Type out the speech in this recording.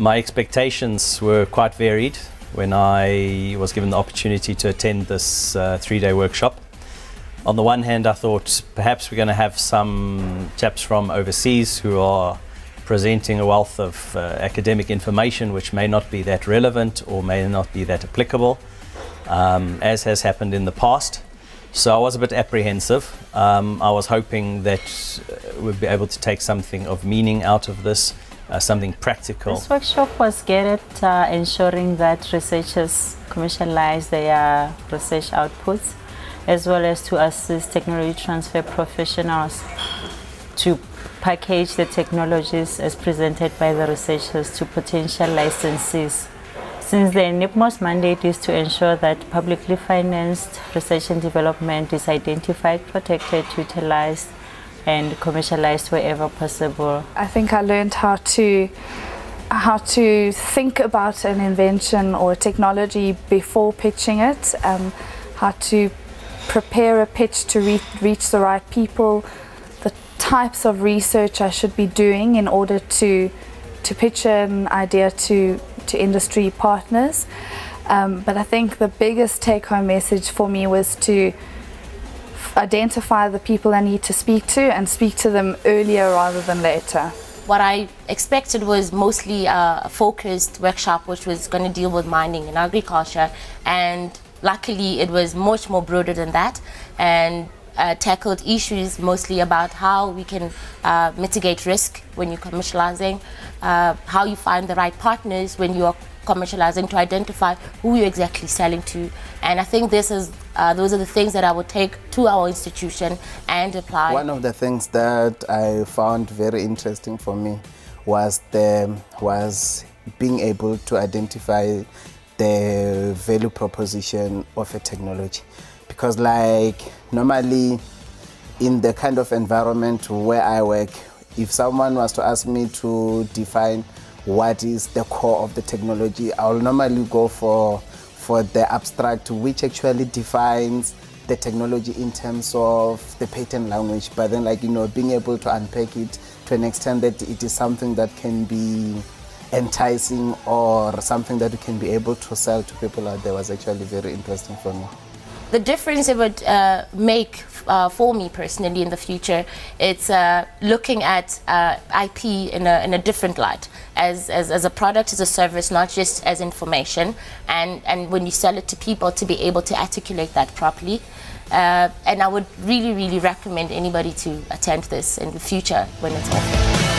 My expectations were quite varied when I was given the opportunity to attend this 3-day workshop. On the one hand, I thought perhaps we're going to have some chaps from overseas who are presenting a wealth of academic information which may not be that relevant or may not be that applicable, as has happened in the past. So I was a bit apprehensive. I was hoping that we'd be able to take something of meaning out of this, something practical. This workshop was geared at ensuring that researchers commercialize their research outputs, as well as to assist technology transfer professionals to package the technologies as presented by the researchers to potential licensees. Since the NIPMO's mandate is to ensure that publicly financed research and development is identified, protected, utilized, and commercialized wherever possible. I think I learned how to think about an invention or a technology before pitching it, how to prepare a pitch to reach the right people, the types of research I should be doing in order to pitch an idea to industry partners. But I think the biggest take-home message for me was to identify the people I need to speak to and speak to them earlier rather than later. What I expected was mostly a focused workshop which was going to deal with mining and agriculture, and luckily it was much more broader than that, and tackled issues mostly about how we can mitigate risk when you're commercializing, how you find the right partners when you are commercializing, to identify who you're exactly selling to. And I think this is those are the things that I would take to our institution and apply. One of the things that I found very interesting for me was being able to identify the value proposition of a technology. Because like normally in the kind of environment where I work, if someone was to ask me to define what is the core of the technology, I'll normally go for the abstract, which actually defines the technology in terms of the patent language. But then, like, you know, being able to unpack it to an extent that it is something that can be enticing or something that we can be able to sell to people out there was actually very interesting for me. The difference it would make for me personally in the future, it's looking at IP in a different light, as a product, as a service, not just as information, and when you sell it to people, to be able to articulate that properly. And I would really, really recommend anybody to attend this in the future when it's offered.